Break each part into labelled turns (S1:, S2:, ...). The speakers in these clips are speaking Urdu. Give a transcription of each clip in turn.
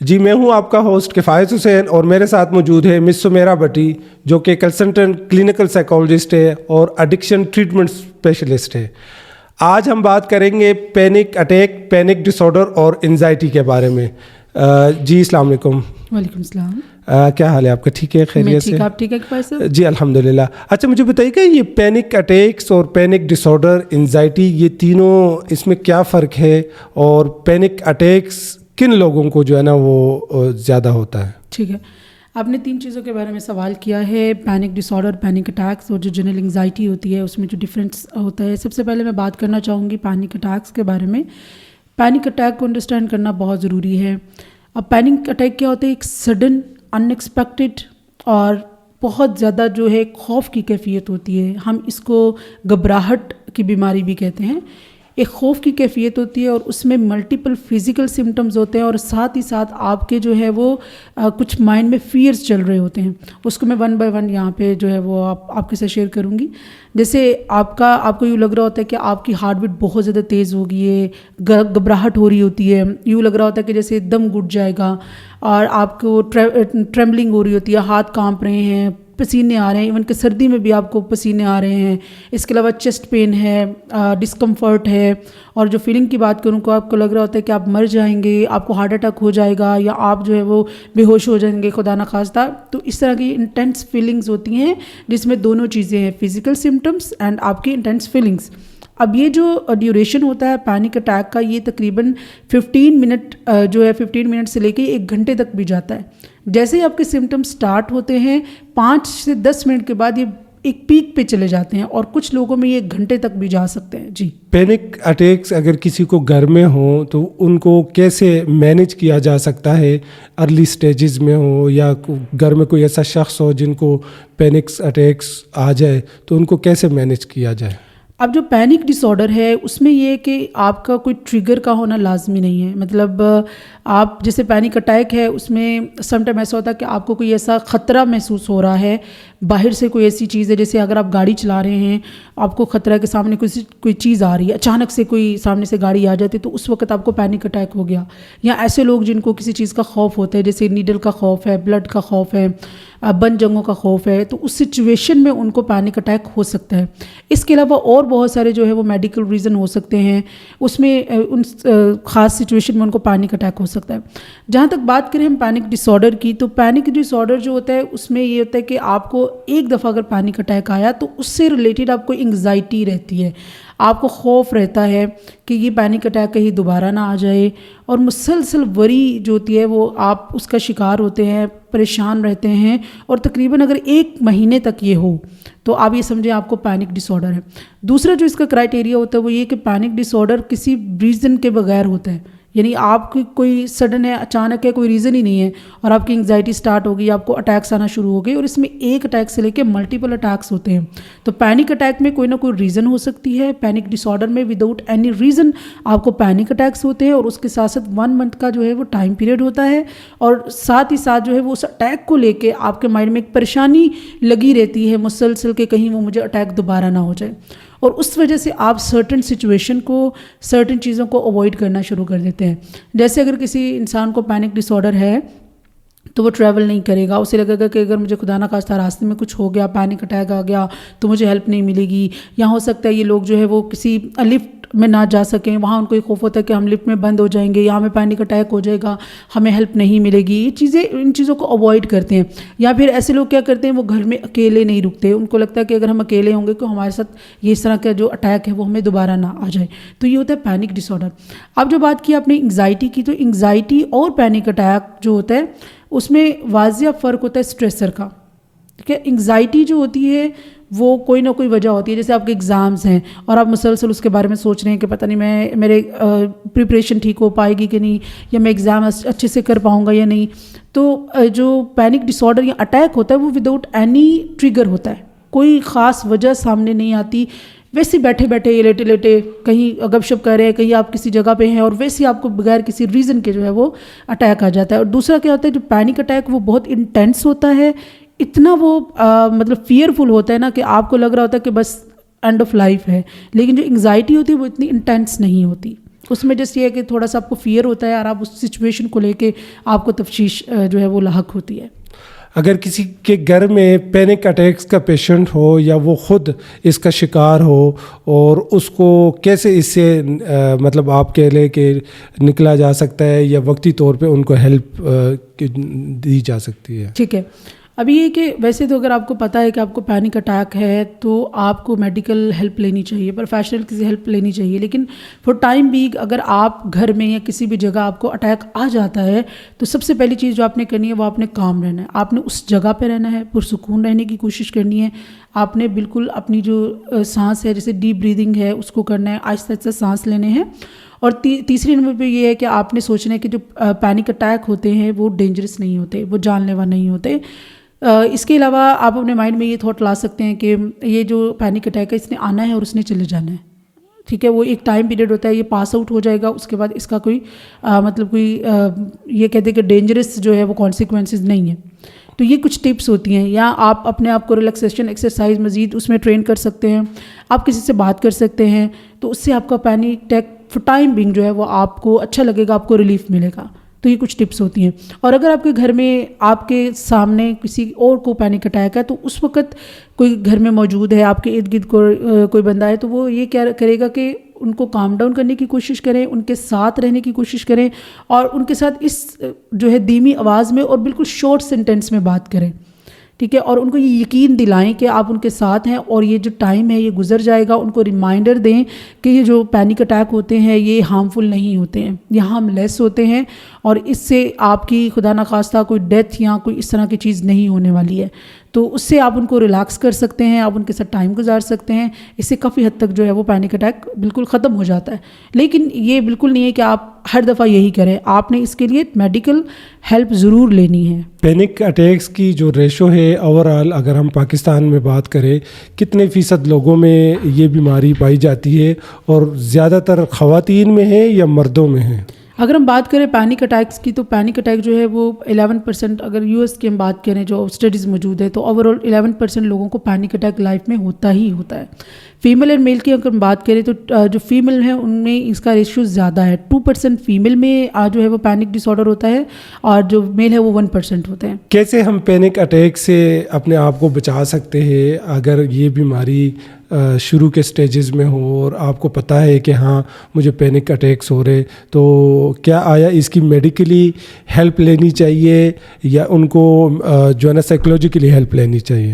S1: جی میں ہوں آپ کا ہوسٹ کفایت حسین اور میرے ساتھ موجود ہے مس سمیرا بٹی جو کہ کنسلٹنٹ کلینکل سائیکالوجسٹ ہے اور ایڈکشن ٹریٹمنٹ اسپیشلسٹ ہے. آج ہم بات کریں گے پینک اٹیک، پینک ڈس آرڈر اور انزائٹی کے بارے میں. جی السلام علیکم.
S2: وعلیکم السلام.
S1: کیا حال ہے آپ کا؟ ٹھیک ہے، خیریت سے؟
S2: آپ ٹھیک ہے کفایت صاحب؟
S1: جی الحمدللہ. اچھا مجھے بتائیے کہ یہ پینک اٹیکس اور پینک ڈس آرڈر، انزائٹی، یہ تینوں اس میں کیا فرق ہے اور پینک اٹیکس کن لوگوں کو جو ہے نا وہ زیادہ ہوتا ہے؟
S2: ٹھیک ہے، آپ نے 3 چیزوں کے بارے میں سوال کیا ہے، پینک ڈس آرڈر، پینک اٹیکس اور جو جنرل انگزائٹی ہوتی ہے اس میں جو ڈفرینس ہوتا ہے. سب سے پہلے میں بات کرنا چاہوں گی پینک اٹیکس کے بارے میں. پینک اٹیک کو انڈرسٹینڈ کرنا بہت ضروری ہے. اب پینک اٹیک کیا ہوتا ہے؟ ایک سڈن، ان ایکسپیکٹڈ اور بہت زیادہ جو ہے خوف کی کیفیت ہوتی ہے. ہم اس کو گھبراہٹ کی بیماری بھی کہتے ہیں. ایک خوف کی کیفیت ہوتی ہے اور اس میں ملٹیپل فزیکل سمٹمز ہوتے ہیں اور ساتھ ہی ساتھ آپ کے جو ہے وہ کچھ مائنڈ میں فیئرز چل رہے ہوتے ہیں. اس کو میں 1 بائی 1 یہاں پہ جو ہے وہ آپ کے ساتھ شیئر کروں گی. جیسے آپ کو یوں لگ رہا ہوتا ہے کہ آپ کی ہارٹ بیٹ بہت زیادہ تیز ہو گئی ہے، گھبراہٹ ہو رہی ہوتی ہے، یوں لگ رہا ہوتا ہے کہ جیسے دم گھٹ جائے گا، اور آپ کو ٹریمبلنگ ہو رہی ہوتی ہے، ہاتھ کانپ رہے ہیں، پسینے آ رہے ہیں، ایون کہ سردی میں بھی آپ کو پسینے آ رہے ہیں. اس کے علاوہ چیسٹ پین ہے، ڈسکمفرٹ ہے، اور جو فیلنگ کی بات کروں کو آپ کو لگ رہا ہوتا ہے کہ آپ مر جائیں گے، آپ کو ہارٹ اٹیک ہو جائے گا، یا آپ جو ہے وہ بے ہوش ہو جائیں گے خدا نخواستہ. تو اس طرح کی انٹینس فیلنگز ہوتی ہیں جس میں دونوں چیزیں ہیں، فزیکل سمٹمس اینڈ آپ کی انٹینس فیلنگس. اب یہ جو ڈیوریشن ہوتا ہے پینک اٹیک کا، یہ تقریباً 15 منٹ جو ہے 15 منٹ سے لے کے 1 گھنٹے تک بھی جاتا ہے. جیسے ہی آپ کے سمٹمس سٹارٹ ہوتے ہیں 5 سے 10 منٹ کے بعد یہ ایک پیک پہ چلے جاتے ہیں، اور کچھ لوگوں میں یہ 1 گھنٹے تک بھی جا سکتے ہیں. جی
S1: پینک اٹیکس اگر کسی کو گھر میں ہوں تو ان کو کیسے مینیج کیا جا سکتا ہے؟ ارلی سٹیجز میں ہو یا گھر میں کوئی ایسا شخص ہو جن کو پینکس اٹیکس آ جائے تو ان کو کیسے مینیج کیا جائے؟
S2: اب جو پینک ڈس آرڈر ہے اس میں یہ کہ آپ کا کوئی ٹریگر کا ہونا لازمی نہیں ہے. مطلب آپ جیسے پینک اٹیک ہے اس میں سم ٹائم ایسا ہوتا ہے کہ آپ کو کوئی ایسا خطرہ محسوس ہو رہا ہے، باہر سے کوئی ایسی چیز ہے، جیسے اگر آپ گاڑی چلا رہے ہیں، آپ کو خطرہ ہے کہ سامنے کوئی چیز آ رہی ہے، اچانک سے کوئی سامنے سے گاڑی آ جاتی ہے تو اس وقت آپ کو پینک اٹیک ہو گیا. یا ایسے لوگ جن کو کسی چیز کا خوف ہوتا ہے، جیسے نیڈل کا خوف ہے، بلڈ کا خوف ہے، بند جگہوں کا خوف ہے، تو اس سچویشن میں ان کو پینک اٹیک ہو سکتا ہے. اس کے علاوہ اور بہت سارے جو ہے وہ میڈیکل ریزن ہو سکتے ہیں، اس میں ان خاص سچویشن میں ان کو پینک اٹیک ہو سکتا ہے. جہاں تک بات کریں ہم پینک ڈس آرڈر کی، تو پینک ڈس آرڈر جو ہوتا ہے اس میں یہ ہوتا ہے کہ آپ کو ایک دفعہ اگر پینک اٹیک آیا تو اس سے ریلیٹڈ آپ کو انگزائٹی رہتی ہے، آپ کو خوف رہتا ہے کہ یہ پینک اٹیک کہیں دوبارہ نہ آ جائے، اور مسلسل وری جو ہوتی ہے وہ آپ اس کا شکار ہوتے ہیں، پریشان رہتے ہیں، اور تقریباً اگر 1 مہینے تک یہ ہو تو آپ یہ سمجھیں آپ کو پینک ڈس آرڈر ہے. دوسرا جو اس کا کرائٹیریا ہوتا ہے وہ یہ کہ پینک ڈس آرڈر کسی ریزن کے بغیر ہوتا ہے. یعنی آپ کی کوئی سڈن ہے، اچانک ہے، کوئی ریزن ہی نہیں ہے، اور آپ کی انگزائٹی سٹارٹ ہو گئی، آپ کو اٹیکس آنا شروع ہو گئے، اور اس میں ایک اٹیک سے لے کے ملٹیپل اٹیکس ہوتے ہیں. تو پینک اٹیک میں کوئی نہ کوئی ریزن ہو سکتی ہے، پینک ڈس آرڈر میں وداؤٹ اینی ریزن آپ کو پینک اٹیکس ہوتے ہیں، اور اس کے ساتھ ساتھ 1 منتھ کا جو ہے وہ ٹائم پیریڈ ہوتا ہے، اور ساتھ ہی ساتھ جو ہے وہ اس اٹیک کو لے کے آپ کے مائنڈ میں ایک پریشانی لگی رہتی ہے مسلسل کہ کہیں وہ مجھے اٹیک دوبارہ نہ ہو جائے. اور اس وجہ سے آپ سرٹن سچویشن کو، سرٹن چیزوں کو اوائڈ کرنا شروع کر دیتے ہیں. جیسے اگر کسی انسان کو پینک ڈس آرڈر ہے تو وہ ٹریول نہیں کرے گا، اسے لگے گا کہ اگر مجھے خدا نخواستہ راستے میں کچھ ہو گیا، پینک اٹیک آ گیا تو مجھے ہیلپ نہیں ملے گی. یا ہو سکتا ہے یہ لوگ جو ہے وہ کسی لفٹ میں نہ جا سکیں، وہاں ان کو ایک خوف ہوتا ہے کہ ہم لفٹ میں بند ہو جائیں گے، یا ہمیں پینک اٹیک ہو جائے گا، ہمیں ہیلپ نہیں ملے گی. یہ چیزیں، ان چیزوں کو اوائڈ کرتے ہیں. یا پھر ایسے لوگ کیا کرتے ہیں، وہ گھر میں اکیلے نہیں رکتے، ان کو لگتا ہے کہ اگر ہم اکیلے ہوں گے تو ہمارے ساتھ یہ اس طرح کا جو اٹیک ہے وہ ہمیں دوبارہ نہ آ جائے. تو یہ ہوتا ہے پینک ڈس آرڈر. اب جو بات کی آپ نے انگزائٹی کی، تو انگزائٹی اور پینک اٹیک جو ہوتا ہے اس میں واضح فرق ہوتا ہے اسٹریسر کا. ٹھیک ہے، انگزائٹی جو ہوتی ہے وہ کوئی نہ کوئی وجہ ہوتی ہے، جیسے آپ کے ایگزامز ہیں اور آپ مسلسل اس کے بارے میں سوچ رہے ہیں کہ پتہ نہیں میرے پریپریشن ٹھیک ہو پائے گی کہ نہیں، یا میں ایگزام اچھے سے کر پاؤں گا یا نہیں. تو جو پینک ڈس آرڈر یا اٹیک ہوتا ہے وہ وداؤٹ اینی ٹریگر ہوتا ہے، کوئی خاص وجہ سامنے نہیں آتی. ویسے بیٹھے بیٹھے یہ لیٹے لیٹے کہیں گپ شپ کر رہے ہیں، کہیں آپ کسی جگہ پہ ہیں، اور ویسے آپ کو بغیر کسی ریزن کے جو ہے وہ اٹیک آ جاتا ہے. اور دوسرا کیا ہوتا ہے، جو پینک اٹیک وہ بہت انٹینس ہوتا ہے، اتنا وہ مطلب فیئرفل ہوتا ہے نا کہ آپ کو لگ رہا ہوتا ہے کہ بس اینڈ آف لائف ہے. لیکن جو انگزائٹی ہوتی ہے وہ اتنی انٹینس نہیں ہوتی. اس میں جس یہ ہے کہ تھوڑا سا آپ کو فیئر ہوتا ہے اور آپ اس سچویشن کو لے کے آپ کو تفتیش جو ہے وہ لاحق ہوتی ہے.
S1: اگر کسی کے گھر میں پینک اٹیکس کا پیشنٹ ہو یا وہ خود اس کا شکار ہو اور اس کو کیسے اس سے مطلب آپ کہہ لیں کہ نکلا جا سکتا ہے یا وقتی طور پہ ان کو ہیلپ دی جا سکتی ہے؟
S2: ٹھیک ہے. ابھی یہ کہ ویسے تو اگر آپ کو پتہ ہے کہ آپ کو پینک اٹیک ہے تو آپ کو میڈیکل ہیلپ لینی چاہیے, پروفیشنل کی ہیلپ لینی چاہیے. لیکن فور ٹائم بینگ اگر آپ گھر میں یا کسی بھی جگہ آپ کو اٹیک آ جاتا ہے تو سب سے پہلی چیز جو آپ نے کرنی ہے وہ آپ نے کام رہنا ہے. آپ نے اس جگہ پہ رہنا ہے, پرسکون رہنے کی کوشش کرنی ہے. آپ نے بالکل اپنی جو سانس ہے جیسے ڈیپ بریدنگ ہے اس کو کرنا ہے, آہستہ آہستہ سانس لینے ہیں. اور تیسری نمبر پہ یہ ہے کہ آپ نے سوچنا ہے کہ جو پینک اٹیک ہوتے ہیں وہ ڈینجرس نہیں ہوتے, وہ جان لیوا نہیں ہوتے. اس کے علاوہ آپ اپنے مائنڈ میں یہ تھاٹ لا سکتے ہیں کہ یہ جو پینک اٹیک ہے اس نے آنا ہے اور اس نے چلے جانا ہے. ٹھیک ہے, وہ ایک ٹائم پیریڈ ہوتا ہے, یہ پاس آؤٹ ہو جائے گا, اس کے بعد اس کا کوئی مطلب کوئی یہ کہتے ہیں کہ ڈینجرس جو ہے وہ کانسیکوینسز نہیں ہیں. تو یہ کچھ ٹپس ہوتی ہیں. یا آپ اپنے آپ کو ریلیکسیشن ایکسرسائز مزید اس میں ٹرین کر سکتے ہیں. آپ کسی سے بات کر سکتے ہیں تو اس سے آپ کا panic attack for time being جو ہے وہ آپ کو اچھا لگے گا, آپ کو ریلیف ملے گا. تو یہ کچھ ٹپس ہوتی ہیں. اور اگر آپ کے گھر میں آپ کے سامنے کسی اور کو پینک اٹیک ہے تو اس وقت کوئی گھر میں موجود ہے, آپ کے ارد گرد کوئی بندہ ہے, تو وہ یہ کیا کرے گا کہ ان کو کام ڈاؤن کرنے کی کوشش کریں, ان کے ساتھ رہنے کی کوشش کریں اور ان کے ساتھ اس جو ہے دھیمی آواز میں اور بالکل شارٹ سینٹینس میں بات کریں. ٹھیک ہے, اور ان کو یہ یقین دلائیں کہ آپ ان کے ساتھ ہیں اور یہ جو ٹائم ہے یہ گزر جائے گا. ان کو ریمائنڈر دیں کہ یہ جو پینک اٹیک ہوتے ہیں یہ ہارمفل نہیں ہوتے ہیں, یہ ہارم لیس ہوتے ہیں اور اس سے آپ کی خدا نخواستہ کوئی ڈیتھ یا کوئی اس طرح کی چیز نہیں ہونے والی ہے. تو اس سے آپ ان کو ریلیکس کر سکتے ہیں, آپ ان کے ساتھ ٹائم گزار سکتے ہیں. اس سے کافی حد تک جو ہے وہ پینک اٹیک بالکل ختم ہو جاتا ہے. لیکن یہ بالکل نہیں ہے کہ آپ ہر دفعہ یہی کریں, آپ نے اس کے لیے میڈیکل ہیلپ ضرور لینی ہے.
S1: پینک اٹیکس کی جو ریشو ہے اوور آل اگر ہم پاکستان میں بات کریں کتنے فیصد لوگوں میں یہ بیماری پائی جاتی ہے اور زیادہ تر خواتین میں ہے یا مردوں میں ہے؟
S2: اگر ہم بات کریں پینک اٹیکس کی تو پینک اٹیک جو ہے وہ 11%, اگر یو ایس کی ہم بات کریں جو اسٹڈیز موجود ہے تو اوور آل 11% لوگوں کو پینک اٹیک لائف میں ہوتا ہی ہوتا ہے. فیمیل اینڈ میل کی اگر ہم بات کریں تو جو فیمیل ہیں ان میں اس کا ریشیو زیادہ ہے. 2% فیمیل میں جو ہے وہ پینک ڈس آرڈر ہوتا ہے اور جو میل ہے وہ 1% ہوتے ہیں.
S1: کیسے ہم پینک اٹیک سے اپنے آپ کو بچا سکتے ہیں اگر یہ بیماری شروع کے سٹیجز میں ہو اور آپ کو پتہ ہے کہ ہاں مجھے پینک اٹیکس ہو رہے, تو کیا آیا اس کی میڈیکلی ہیلپ لینی چاہیے یا ان کو جو ہے نا سائیکولوجیکلی ہیلپ لینی چاہیے؟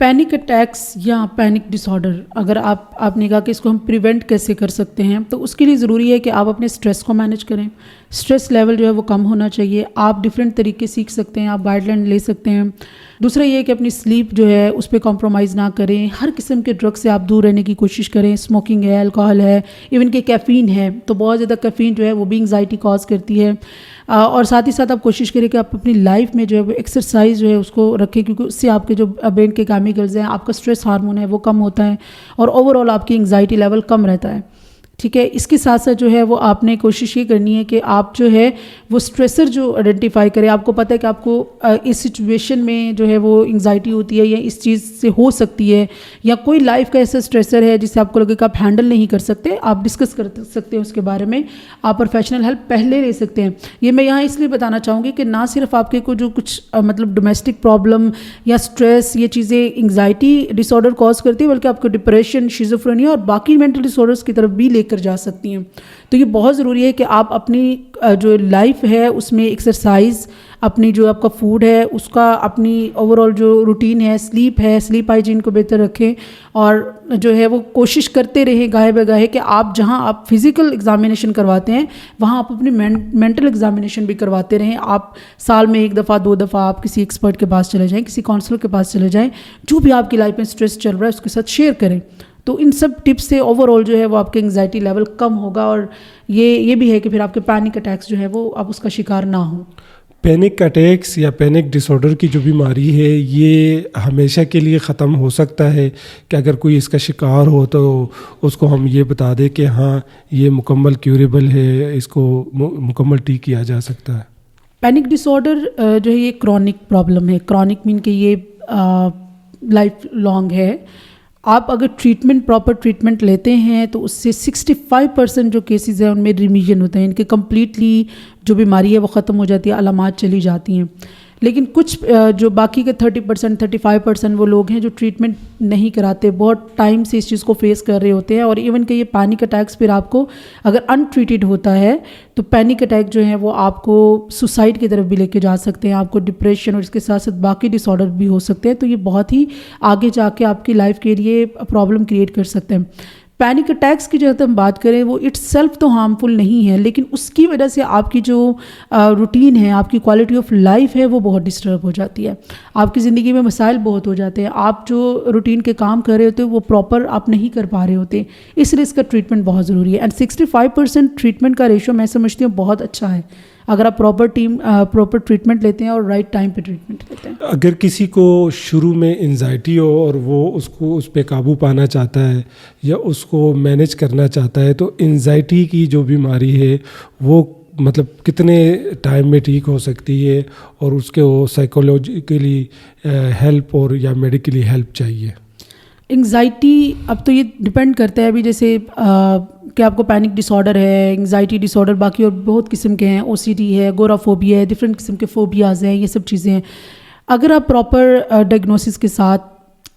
S2: پینک اٹیکس یا پینک ڈس آرڈر اگر آپ نے کہا کہ اس کو ہم پریونٹ کیسے کر سکتے ہیں تو اس کے لیے ضروری ہے کہ آپ اپنے اسٹریس کو مینیج کریں. اسٹریس لیول جو ہے وہ کم ہونا چاہیے. آپ ڈفرینٹ طریقے سیکھ سکتے ہیں, آپ گائیڈ لائن لے سکتے ہیں. دوسرا یہ کہ اپنی سلیپ جو ہے اس پہ کمپرومائز نہ کریں. ہر قسم کے ڈرگ سے آپ دور رہنے کی کوشش کریں. اسموکنگ ہے, الکوہل ہے, ایون کہ کیفین ہے, تو بہت زیادہ کیفین جو ہے وہ بھی انگزائٹی کاز کرتی ہے. اور ساتھ ہی ساتھ آپ کوشش کریں کہ آپ اپنی لائف میں جو ہے وہ ایکسرسائز جو ہے اس کو رکھیں, کیونکہ اس سے آپ کے جو برین کے کیمیکلز ہیں, آپ کا اسٹریس ہارمون ہے وہ کم ہوتا ہے اور اوور آل آپ کی انگزائٹی لیول کم رہتا ہے. ٹھیک ہے, اس کے ساتھ ساتھ جو ہے وہ آپ نے کوشش یہ کرنی ہے کہ آپ جو ہے وہ اسٹریسر جو آئیڈینٹیفائی کریں. آپ کو پتہ ہے کہ آپ کو اس سچویشن میں جو ہے وہ انگزائٹی ہوتی ہے یا اس چیز سے ہو سکتی ہے یا کوئی لائف کا ایسا اسٹریسر ہے جس سے آپ کو لگے کہ آپ ہینڈل نہیں کر سکتے, آپ ڈسکس کر سکتے ہیں اس کے بارے میں. آپ پروفیشنل ہیلپ پہلے لے سکتے ہیں. یہ میں یہاں اس لیے بتانا چاہوں گی کہ نہ صرف آپ کے کو جو کچھ مطلب ڈومیسٹک پرابلم یا اسٹریس یہ چیزیں انگزائٹی ڈس آرڈر کاز کرتی ہے, بلکہ آپ کو ڈپریشن, شیزوفرینیا اور باقی مینٹل ڈس آرڈرس کی طرف بھی لے کر جا سکتی ہیں. تو یہ بہت ضروری ہے کہ آپ اپنی جو لائف ہے اس میں ایکسرسائز, اپنی جو آپ کا فوڈ ہے اس کا, اپنی اوور آل جو روٹین ہے, سلیپ ہے, سلیپ ہائیجین کو بہتر رکھیں اور جو ہے وہ کوشش کرتے رہیں گاہے بگاہے کہ آپ جہاں آپ فزیکل ایگزامینیشن کرواتے ہیں وہاں آپ اپنی مینٹل ایگزامینیشن بھی کرواتے رہیں. آپ سال میں 1 دفعہ 2 دفعہ آپ کسی ایکسپرٹ کے پاس چلے جائیں, کسی کاؤنسلر کے پاس چلے جائیں, جو بھی آپ کی لائف میں اسٹریس چل رہا ہے اس کے ساتھ شیئر کریں. تو ان سب ٹپس سے اوور آل جو ہے وہ آپ کے انگزائٹی لیول کم ہوگا اور یہ بھی ہے کہ پھر آپ کے پینک اٹیکس جو ہے وہ آپ اس کا شکار نہ ہوں.
S1: پینک اٹیکس یا پینک ڈس آرڈر کی جو بیماری ہے یہ ہمیشہ کے لیے ختم ہو سکتا ہے کہ اگر کوئی اس کا شکار ہو تو اس کو ہم یہ بتا دیں کہ ہاں یہ مکمل کیوریبل ہے, اس کو مکمل ٹھیک کیا جا سکتا ہے.
S2: پینک ڈس آرڈر جو ہے یہ کرونک پرابلم ہے. کرونک مین کہ یہ لائف لانگ ہے آپ اگر ٹریٹمنٹ پراپر ٹریٹمنٹ لیتے ہیں تو اس سے 65% جو کیسز ہیں ان میں ریمیجن ہوتے ہیں، ان کے کمپلیٹلی جو بیماری ہے وہ ختم ہو جاتی ہے، علامات چلی جاتی ہیں. لیکن کچھ جو باقی کے 30% 35% وہ لوگ ہیں جو ٹریٹمنٹ نہیں کراتے، بہت ٹائم سے اس چیز کو فیس کر رہے ہوتے ہیں، اور ایون کہ یہ پینک اٹیکس پھر آپ کو اگر ان ٹریٹڈ ہوتا ہے تو پینک اٹیک جو ہیں وہ آپ کو سوسائڈ کی طرف بھی لے کے جا سکتے ہیں، آپ کو ڈپریشن اور اس کے ساتھ ساتھ باقی ڈس آرڈر بھی ہو سکتے ہیں. تو یہ بہت ہی آگے جا کے آپ کی لائف کے لیے پرابلم کریٹ کر سکتے ہیں. پینک اٹیکس کی جو ہم بات کریں وہ اٹس سیلف تو ہارمفل نہیں ہے، لیکن اس کی وجہ سے آپ کی جو روٹین ہے، آپ کی کوالٹی آف لائف ہے وہ بہت ڈسٹرب ہو جاتی ہے، آپ کی زندگی میں مسائل بہت ہو جاتے ہیں، آپ جو روٹین کے کام کر رہے ہوتے ہیں وہ پراپر آپ نہیں کر پا رہے ہوتے، اس لیے اس کا ٹریٹمنٹ بہت ضروری ہے. اینڈ 65% ٹریٹمنٹ کا ریشو میں سمجھتی ہوں بہت اچھا ہے اگر آپ پراپر ٹریٹمنٹ لیتے ہیں اور رائٹ ٹائم پہ ٹریٹمنٹ لیتے ہیں.
S1: اگر کسی کو شروع میں انزائٹی ہو اور وہ اس پہ قابو پانا چاہتا ہے یا اس کو مینیج کرنا چاہتا ہے، تو انزائٹی کی جو بیماری ہے وہ مطلب کتنے ٹائم میں ٹھیک ہو سکتی ہے، اور اس کے وہ سائیکولوجیکلی ہیلپ اور یا میڈیکلی ہیلپ چاہیے؟
S2: انگزائٹی اب تو یہ ڈپینڈ کرتا ہے، ابھی جیسے کہ آپ کو پینک ڈس آرڈر ہے، انگزائٹی ڈس آرڈر، باقی اور بہت قسم کے ہیں، OCD ہے، گورافوبیا ہے، ڈفرینٹ قسم کے فوبیاز ہیں، یہ سب چیزیں ہیں. اگر آپ پراپر ڈائگنوسس کے ساتھ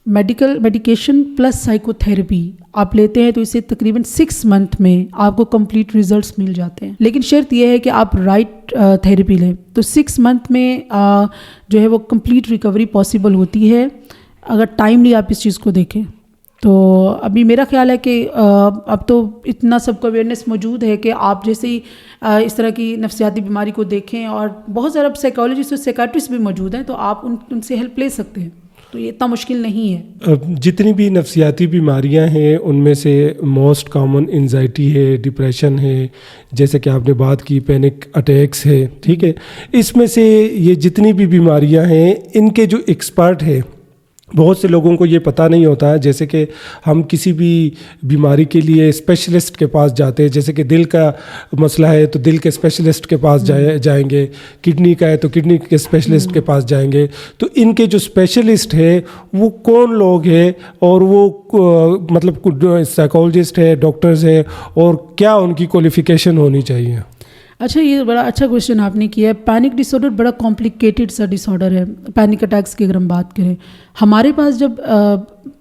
S2: میڈیکیشن پلس سائیکو تھیراپی آپ لیتے ہیں تو اسے تقریباً 6 منتھ میں آپ کو کمپلیٹ ریزلٹس مل جاتے ہیں. لیکن شرط یہ ہے کہ آپ رائٹ تھیراپی لیں، تو 6 منتھ میں جو ہے وہ کمپلیٹ ریکوری پاسبل ہوتی ہے اگر ٹائملی آپ اس چیز کو دیکھیں. تو ابھی میرا خیال ہے کہ اب تو اتنا سب کو اویئرنیس موجود ہے کہ آپ جیسے ہی اس طرح کی نفسیاتی بیماری کو دیکھیں، اور بہت سارے سائیکالوجسٹ اور سائیکیٹرسٹ بھی موجود ہیں، تو آپ ان سے ہیلپ لے سکتے ہیں، تو یہ اتنا مشکل نہیں ہے.
S1: جتنی بھی نفسیاتی بیماریاں ہیں ان میں سے موسٹ کامن انزائٹی ہے، ڈپریشن ہے، جیسے کہ آپ نے بات کی پینک اٹیکس ہے، ٹھیک ہے. اس میں سے یہ جتنی بھی بیماریاں ہیں ان کے جو ایکسپرٹ ہے، بہت سے لوگوں کو یہ پتہ نہیں ہوتا ہے. جیسے کہ ہم کسی بھی بیماری کے لیے اسپیشلسٹ کے پاس جاتے ہیں، جیسے کہ دل کا مسئلہ ہے تو دل کے اسپیشلسٹ کے پاس جائیں گے، کڈنی کا ہے تو کڈنی کے اسپیشلسٹ کے پاس جائیں گے. تو ان کے جو اسپیشلسٹ ہے وہ کون لوگ ہیں، اور وہ مطلب سائیکالوجسٹ ہے، ڈاکٹرز ہے، اور کیا ان کی کوالیفیکیشن ہونی چاہیے؟
S2: اچھا، یہ بڑا اچھا کویشچن آپ نے کیا ہے. پینک ڈس آرڈر بڑا کمپلیکیٹڈ سا ڈس آرڈر ہے. پینک اٹیکس کی اگر ہم بات کریں، ہمارے پاس جب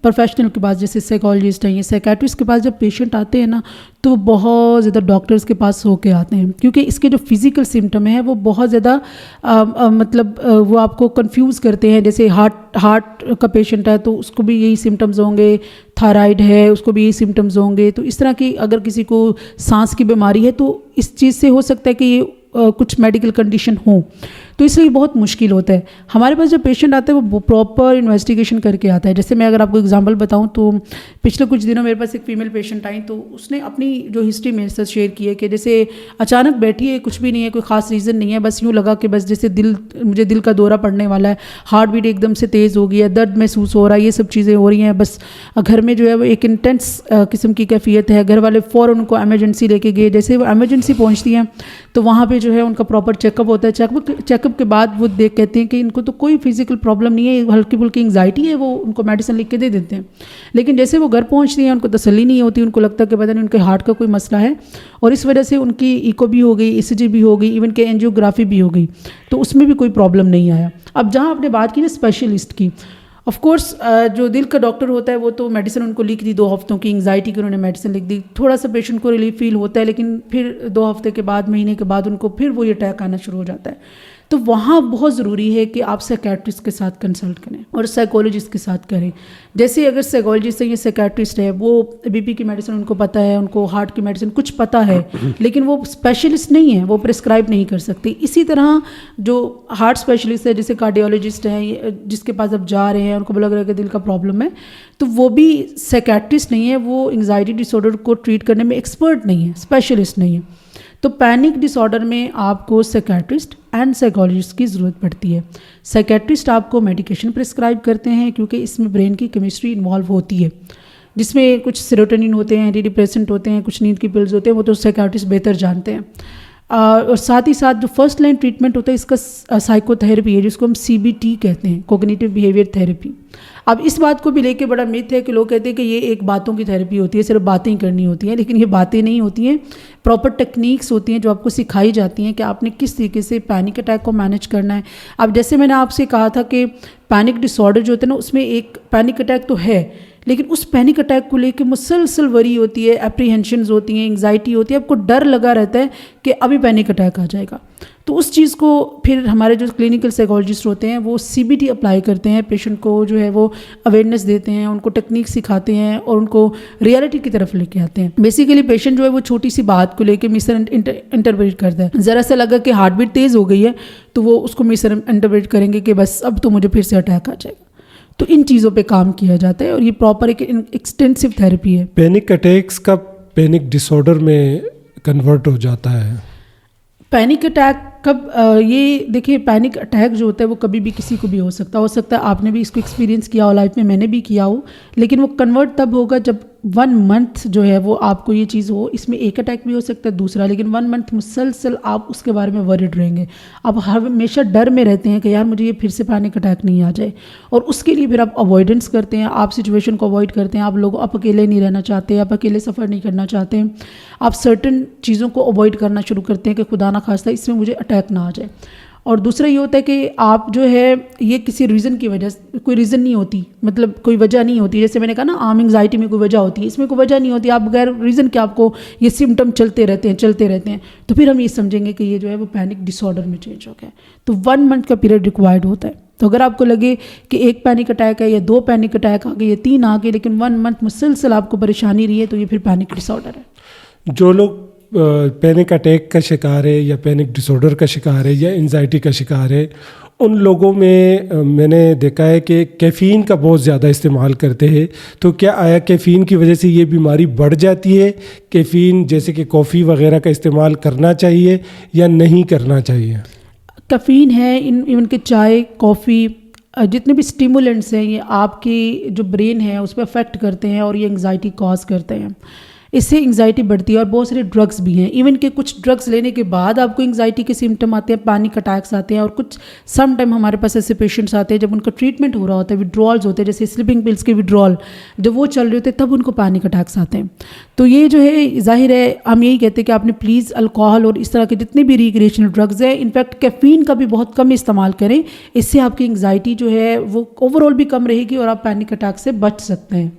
S2: پروفیشنل کے پاس جیسے سائیکالوجسٹ ہیں یا سائیکیٹرسٹ کے پاس جب پیشنٹ آتے ہیں نا، تو بہت زیادہ ڈاکٹرز کے پاس ہو کے آتے ہیں، کیونکہ اس کے جو فزیکل سمٹم ہیں وہ بہت زیادہ مطلب وہ آپ کو کنفیوز کرتے ہیں. جیسے ہارٹ کا پیشنٹ ہے تو اس کو بھی یہی سمٹمز ہوں گے، تھائرائڈ ہے اس کو بھی یہی سمٹمز ہوں گے. تو اس طرح کی اگر کسی کو سانس کی بیماری ہے تو اس چیز سے ہو سکتا ہے کہ یہ کچھ میڈیکل کنڈیشن ہوں، تو اس لیے بہت مشکل ہوتا ہے. ہمارے پاس جب پیشنٹ آتا ہے وہ پراپر انویسٹیگیشن کر کے آتا ہے. جیسے میں اگر آپ کو اگزامپل بتاؤں تو پچھلے کچھ دنوں میرے پاس ایک فیمیل پیشنٹ آئی، تو اس نے اپنی جو ہسٹری میرے ساتھ شیئر کی ہے کہ جیسے اچانک بیٹھی ہے، کچھ بھی نہیں ہے، کوئی خاص ریزن نہیں ہے، بس یوں لگا کہ بس جیسے مجھے دل کا دورہ پڑنے والا ہے، ہارٹ بیٹ ایک دم سے تیز ہو گئی ہے، درد محسوس ہو رہا ہے، یہ سب چیزیں ہو رہی ہیں. بس گھر میں جو ہے وہ ایک انٹینس قسم کی کیفیت ہے. گھر والے فوراً ان کو ایمرجنسی لے کے گئے. جیسے وہ ایمرجنسی پہنچتی ہیں تو وہاں پہ جو ہے ان کا پراپر چیک اپ ہوتا ہے. چیک اپ کے بعد وہ کہتے ہیں کہ ان کو تو کوئی فزیکل پرابلم نہیں ہے، ہلکی پھلکی انگزائٹی ہے، وہ ان کو میڈیسن لکھ کے دے دیتے ہیں. لیکن جیسے وہ گھر پہنچتی ہیں ان کو تسلی نہیں ہوتی، ان کو لگتا ہے کہ پتہ نہیں ان کے ہارٹ کا کوئی مسئلہ ہے، اور اس وجہ سے ان کی ایکو بھی ہو گئی، ECG بھی ہو گئی، ایون کہ اینجیوگرافی بھی ہو گئی، تو اس میں بھی کوئی پرابلم نہیں آیا. اب جہاں آپ نے بات کی نا اسپیشلسٹ کی، آف کورس جو دل کا ڈاکٹر ہوتا ہے وہ تو میڈیسن ان کو لکھ دی 2 ہفتوں کی انگزائٹی کی، انہوں نے میڈیسن لکھ دی. تھوڑا سا پیشنٹ کو ریلیف فیل ہوتا ہے، لیکن پھر 2 ہفتے کے بعد، مہینے کے بعد ان کو پھر وہی اٹیک آنا شروع ہو جاتا ہے. تو وہاں بہت ضروری ہے کہ آپ سائیکیٹرسٹ کے ساتھ کنسلٹ کریں اور سائیکالوجسٹ کے ساتھ کریں. جیسے اگر سائیکالوجسٹ ہے یا سائیکیٹرسٹ ہے، وہ BP کی میڈیسن ان کو پتہ ہے، ان کو ہارٹ کی میڈیسن کچھ پتہ ہے، لیکن وہ اسپیشلسٹ نہیں ہے، وہ پرسکرائب نہیں کر سکتے. اسی طرح جو ہارٹ اسپیشلسٹ ہے، جیسے کارڈیولوجسٹ ہیں، جس کے پاس اب جا رہے ہیں، ان کو لگ رہا ہے کہ دل کا پرابلم ہے، تو وہ بھی سائیکیٹرسٹ نہیں ہے، وہ انگزائٹی ڈس آرڈر کو ٹریٹ کرنے میں ایکسپرٹ نہیں ہے، اسپیشلسٹ نہیں ہے. تو پینک ڈس آرڈر میں آپ کو سائیکیٹرسٹ اینڈ سائیکالوجسٹ کی ضرورت پڑتی ہے. سائیکیٹرسٹ آپ کو میڈیکیشن پرسکرائب کرتے ہیں کیونکہ اس میں برین کی کیمسٹری انوالو ہوتی ہے، جس میں کچھ سیروٹونین ہوتے ہیں، اینٹی ڈپریسنٹ ہوتے ہیں، کچھ نیند کی پلز ہوتے ہیں، وہ تو سائیکیٹرسٹ بہتر جانتے ہیں. اور ساتھ ہی ساتھ جو فرسٹ لائن ٹریٹمنٹ ہوتا ہے اس کا سائیکو تھراپی ہے، جس کو ہم CBT کہتے ہیں، کوگنیٹو بیہیویئر تھراپی. اب اس بات کو بھی لے کے بڑا میتھ ہے کہ لوگ کہتے ہیں کہ یہ ایک باتوں کی تھراپی ہوتی ہے، صرف باتیں ہی کرنی ہوتی ہیں، لیکن یہ باتیں نہیں ہوتی ہیں، پراپر ٹیکنیکس ہوتی ہیں جو آپ کو سکھائی جاتی ہیں کہ آپ نے کس طریقے سے پینک اٹیک کو مینیج کرنا ہے. اب جیسے میں نے آپ سے کہا تھا کہ پینک ڈس آرڈر جو ہوتا ہے نا، اس میں ایک پینک اٹیک تو ہے، لیکن اس پینک اٹیک کو لے کے مسلسل وری ہوتی ہے، اپریہینشنز ہوتی ہیں، انگزائٹی ہوتی ہے، آپ کو ڈر لگا رہتا ہے کہ ابھی پینک اٹیک آ جائے گا. تو اس چیز کو پھر ہمارے جو کلینکل سائیکالوجسٹ ہوتے ہیں وہ CBT اپلائی کرتے ہیں، پیشنٹ کو جو ہے وہ اویئرنیس دیتے ہیں، ان کو ٹیکنیک سکھاتے ہیں اور ان کو ریئلٹی کی طرف لے کے آتے ہیں. بیسیکلی پیشنٹ جو ہے وہ چھوٹی سی بات کو لے کے مس انٹرپریٹ کرتا ہے. ذرا سا لگا کہ ہارٹ بیٹ تیز ہو گئی ہے تو وہ اس کو مس انٹرپریٹ کریں گے کہ بس اب تو مجھے پھر سے اٹیک آ جائے گا. تو ان چیزوں پہ کام کیا جاتا ہے اور یہ پراپر ایک ایکسٹینسو تھراپی ہے.
S1: پینک اٹیکس کب پینک ڈس آرڈر میں کنورٹ ہو جاتا ہے؟
S2: پینک اٹیک کب یہ دیکھیے، پینک اٹیک جو ہوتا ہے وہ کبھی بھی کسی کو بھی ہو سکتا ہے آپ نے بھی اس کو ایکسپیرینس کیا ہو لائف میں نے بھی کیا ہو، لیکن وہ کنورٹ تب ہوگا جب 1 منتھ جو ہے وہ آپ کو یہ چیز ہو. اس میں ایک اٹیک بھی ہو سکتا ہے دوسرا، لیکن 1 منتھ مسلسل آپ اس کے بارے میں ورڈ رہیں گے، آپ ہمیشہ ڈر میں رہتے ہیں کہ یار مجھے یہ پھر سے پینک اٹیک نہیں آ جائے، اور اس کے لیے پھر آپ اوائڈنس کرتے ہیں، آپ سچویشن کو اوائڈ کرتے ہیں، آپ اکیلے نہیں رہنا چاہتے، آپ اکیلے سفر نہیں کرنا چاہتے، آپ سرٹن چیزوں کو اوائڈ کرنا شروع کرتے ہیں کہ خدا نہ خواستہ اس میں مجھے اٹیک نہ آ جائے. اور دوسرا یہ ہوتا ہے کہ آپ جو ہے یہ کسی ریزن کی وجہ سے، کوئی ریزن نہیں ہوتی، مطلب کوئی وجہ نہیں ہوتی، جیسے میں نے کہا نا عام انگزائٹی میں کوئی وجہ ہوتی ہے، اس میں کوئی وجہ نہیں ہوتی، آپ بغیر ریزن کہ آپ کو یہ سمٹم چلتے رہتے ہیں، تو پھر ہم یہ سمجھیں گے کہ یہ جو ہے وہ پینک ڈس آرڈر میں چینج ہو گیا ہے. تو 1 منتھ کا پیریڈ ریکوائرڈ ہوتا ہے. تو اگر آپ کو لگے کہ ایک پینک اٹیک ہے یا 2 پینک اٹیک آ گئے یا 3 آ گئے، لیکن 1 منتھ مسلسل آپ کو پریشانی رہی ہے، تو یہ پھر پینک ڈس آرڈر ہے.
S1: جو لوگ پینک اٹیک کا شکار ہے یا پینک ڈس آرڈر کا شکار ہے یا انزائٹی کا شکار ہے، ان لوگوں میں نے دیکھا ہے کہ کیفین کا بہت زیادہ استعمال کرتے ہیں. تو کیا آیا کیفین کی وجہ سے یہ بیماری بڑھ جاتی ہے؟ کیفین جیسے کہ کافی وغیرہ کا استعمال کرنا چاہیے یا نہیں کرنا چاہیے؟
S2: کیفین ہے، ایون کہ چائے، کافی، جتنے بھی اسٹیمولنٹس ہیں، یہ آپ کی جو برین ہے اس پہ افیکٹ کرتے ہیں اور یہ انگزائٹی کاز کرتے ہیں. اس سے انگزائٹی بڑھتی ہے. اور بہت سارے ڈرگس بھی ہیں، ایون کہ کچھ ڈرگس لینے کے بعد آپ کو انگزائٹی کے سمٹم آتے ہیں، پینک اٹیکس آتے ہیں، اور کچھ سم ٹائم ہمارے پاس ایسے پیشنٹس آتے ہیں جب ان کا ٹریٹمنٹ ہو رہا ہوتا ہے، وڈرالز ہوتے ہیں، جیسے سلیپنگ پلس کے وڈرال جب وہ چل رہے ہوتے ہیں تب ان کو پینک اٹیکس آتے ہیں. تو یہ جو ہے ظاہر ہے ہم یہی کہتے ہیں کہ آپ نے پلیز الکوہل اور اس طرح کے جتنے بھی ریکریشنل ڈرگز ہیں، انفیکٹ کیفین کا بھی بہت کم استعمال کریں. اس سے آپ کی انگزائٹی جو ہے وہ اوور آل بھی کم رہے گی اور آپ پینک اٹیک سے بچ سکتے ہیں.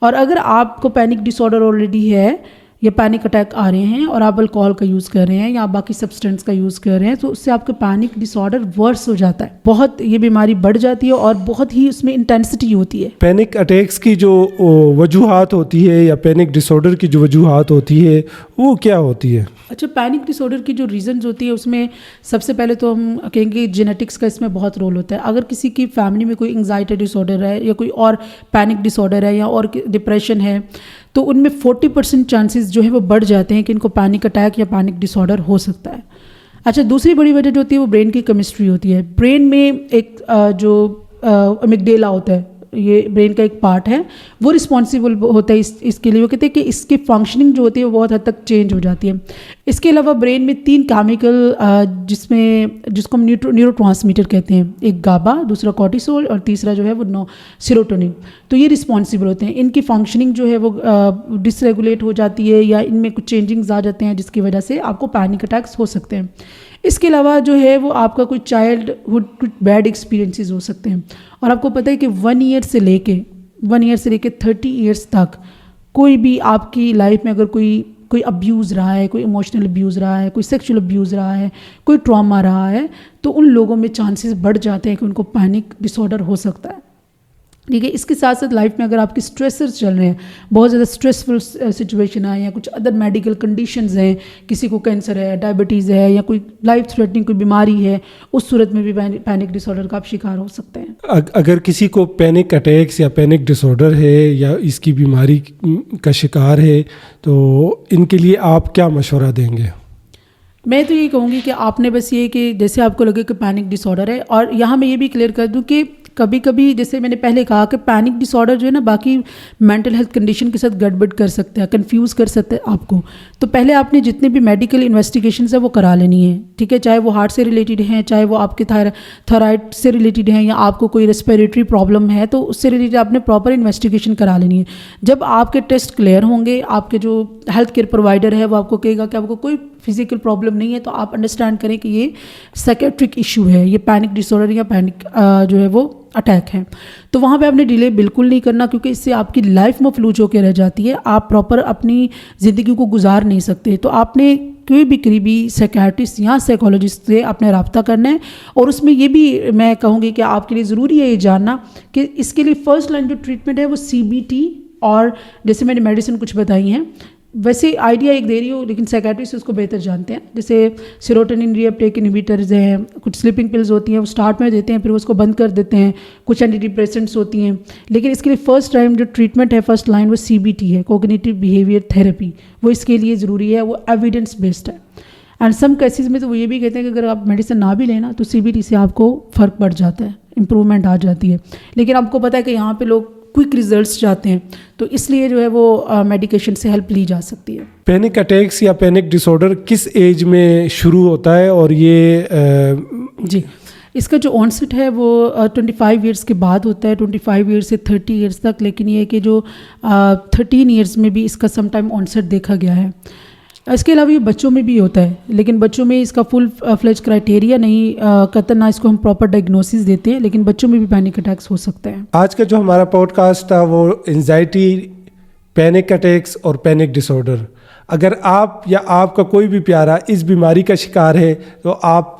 S2: اور اگر آپ کو پینک ڈس آرڈر آلریڈی ہے یا پینک اٹیک آ رہے ہیں اور آپ الکوہل کا یوز کر رہے ہیں یا آپ باقی سبسٹینس کا یوز کر رہے ہیں، تو اس سے آپ کا پینک ڈس آرڈر ورس ہو جاتا ہے، بہت یہ بیماری بڑھ جاتی ہے اور بہت ہی اس میں انٹینسٹی ہوتی ہے.
S1: پینک اٹیکس کی جو وجوہات ہوتی ہے یا پینک ڈس آرڈر کی جو وجوہات ہوتی ہے وہ کیا ہوتی ہے؟
S2: اچھا، پینک ڈس آرڈر کی جو ریزنز ہوتی ہے اس میں سب سے پہلے تو ہم کہیں گے جینیٹکس کا اس میں بہت رول ہوتا ہے. اگر کسی کی فیملی میں کوئی انگزائٹی ڈس آرڈر ہے یا کوئی اور پینک ڈس آرڈر ہے یا اور ڈپریشن ہے، تو ان میں 40% چانسز جو ہے وہ بڑھ جاتے ہیں کہ ان کو پینک اٹیک یا پینک ڈس آرڈر ہو سکتا ہے. اچھا، دوسری بڑی وجہ جو ہوتی ہے وہ برین کی کیمسٹری ہوتی ہے. برین میں ایک جو امیگڈیلا ہوتا ہے، یہ برین کا ایک پارٹ ہے، وہ رسپانسیبل ہوتا ہے اس کے لیے. وہ کہتے ہیں کہ اس کی فنکشننگ جو ہوتی ہے وہ بہت حد تک چینج ہو جاتی ہے. اس کے علاوہ برین میں 3 کیمیکل جس کو ہم نیورو ٹرانسمیٹر کہتے ہیں، ایک گابا، دوسرا کورٹیسول اور تیسرا جو ہے وہ سیروٹونن. تو یہ رسپانسیبل ہوتے ہیں. ان کی فنکشننگ جو ہے وہ ڈس ریگولیٹ ہو جاتی ہے یا ان میں کچھ چینجنگز آ جاتے ہیں جس کی وجہ سے آپ کو پینک اٹیکس ہو سکتے ہیں. اس کے علاوہ جو ہے وہ آپ کا کوئی چائلڈ ہوڈ کچھ بیڈ ایکسپیرینسز ہو سکتے ہیں. اور آپ کو پتہ ہے کہ 1 ایئر سے لے کے 30 ایئرس تک کوئی بھی آپ کی لائف میں اگر کوئی ابیوز رہا ہے، کوئی ایموشنل ابیوز رہا ہے، کوئی سیکشل ابیوز رہا ہے، کوئی ٹراما رہا ہے، تو ان لوگوں میں چانسز بڑھ جاتے ہیں کہ ان کو پینک ڈس آرڈر ہو سکتا ہے. ٹھیک ہے. اس کے ساتھ ساتھ لائف میں اگر آپ کی اسٹریسرز چل رہے ہیں، بہت زیادہ اسٹریسفل سچویشن ہے یا کچھ ادر میڈیکل کنڈیشنز ہیں، کسی کو کینسر ہے، ڈائبٹیز ہے یا کوئی لائف تھریٹنگ کوئی بیماری ہے، اس صورت میں بھی پینک ڈس آرڈر کا آپ شکار ہو سکتے ہیں.
S1: اگر کسی کو پینک اٹیکس یا پینک ڈس آرڈر ہے یا اس کی بیماری کا شکار ہے تو ان کے لیے آپ کیا مشورہ دیں گے؟
S2: میں تو یہ کہوں گی کہ آپ نے بس یہ کہ جیسے آپ کو لگے کہ پینک ڈس آرڈر ہے، اور یہاں میں یہ بھی کلیئر کر دوں کہ کبھی کبھی جیسے میں نے پہلے کہا کہ پینک ڈس آرڈر جو ہے نا باقی مینٹل ہیلتھ کنڈیشن کے ساتھ گڑبڑ کر سکتا ہے, کنفیوز کر سکتا ہے آپ کو. تو پہلے آپ نے جتنے بھی میڈیکل انویسٹیگیشنز ہیں وہ کرا لینی ہے, ٹھیک ہے, چاہے وہ ہارٹ سے ریلیٹڈ ہیں, چاہے وہ آپ کے تھائرائڈ سے ریلیٹڈ ہیں, یا آپ کو کوئی ریسپیریٹری پرابلم ہے تو اس سے ریلیٹڈ آپ نے پراپر انویسٹیگیشن کرا لینی ہے. جب آپ کے ٹیسٹ کلیئر ہوں گے, آپ کے جو ہیلتھ کیئر پرووائڈر ہے وہ آپ کو کہے گا کہ آپ کو کوئی فزیکل پرابلم نہیں ہے, تو آپ انڈرسٹینڈ کریں کہ یہ سائکیٹرک ایشو ہے, یہ پینک ڈس آرڈر یا پینک جو ہے وہ اٹیک ہے. تو وہاں پہ آپ نے ڈیلے بالکل نہیں کرنا, کیونکہ اس سے آپ کی لائف مفلوج ہو کے رہ جاتی ہے, آپ پراپر اپنی زندگی کو گزار نہیں سکتے. تو آپ نے کوئی بھی قریبی سائکیٹرسٹ یا سائیکالوجسٹ سے آپ نے رابطہ کرنا ہے. اور اس میں یہ بھی میں کہوں گی کہ آپ کے لیے ضروری ہے یہ جاننا کہ اس کے لیے فرسٹ لائن جو ٹریٹمنٹ ہے وہ CBT, اور جیسے میں نے میڈیسن کچھ بتائی ہیں ویسے آئیڈیا ایک دے رہی ہوں, لیکن سائیکیٹرسٹ اس کو بہتر جانتے ہیں. جیسے سیروٹونن ری اپٹیک انہیبیٹرز ہیں, کچھ سلیپنگ پلز ہوتی ہیں وہ اسٹارٹ میں دیتے ہیں پھر وہ اس کو بند کر دیتے ہیں, کچھ اینٹی ڈپریسنٹس ہوتی ہیں. لیکن اس کے لیے فرسٹ ٹائم جو ٹریٹمنٹ ہے فرسٹ لائن وہ CBT ہے, کوگنیٹیو بیہیویئر تھیراپی. وہ اس کے لیے ضروری ہے, وہ ایویڈنس بیسڈ ہے. اینڈ سم کیسز میں تو وہ یہ بھی کہتے ہیں کہ اگر آپ میڈیسن نہ بھی لینا تو CBT سے آپ کو فرق پڑ جاتا ہے, امپرومنٹ آ جاتی ہے. لیکن آپ کو پتہ ہے کہ یہاں پہ لوگ کوئک ریزلٹس چاہتے ہیں, تو اس لیے جو ہے وہ میڈیکیشن سے ہیلپ لی جا سکتی ہے.
S1: پینک اٹیکس یا پینک ڈس آرڈر کس ایج میں شروع ہوتا ہے, اور یہ
S2: جی اس کا جو آنسٹ ہے وہ 25 ایئرس کے بعد ہوتا ہے, 25 ایئرس سے 30 ایئرس تک. لیکن یہ ہے کہ جو 13 ایئرس میں بھی اس کا سم ٹائم آنسٹ دیکھا گیا ہے. اس کے علاوہ یہ بچوں میں بھی ہوتا ہے, لیکن بچوں میں اس کا فل فلیج کرائٹیریا نہیں, قطعاً نہ اس کو ہم پراپر ڈائگنوسس دیتے ہیں, لیکن بچوں میں بھی پینک اٹیکس ہو سکتا ہے.
S1: آج کا جو ہمارا پوڈ کاسٹ تھا وہ انزائٹی, پینک اٹیکس اور پینک ڈس آرڈر. اگر آپ یا آپ کا کوئی بھی پیارا اس بیماری کا شکار ہے تو آپ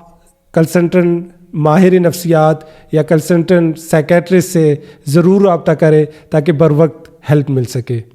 S1: کنسلٹنٹ ماہر نفسیات یا کنسلٹنٹ سائیکیٹرسٹ سے ضرور رابطہ کریں تاکہ بر وقت ہیلپ مل سکے.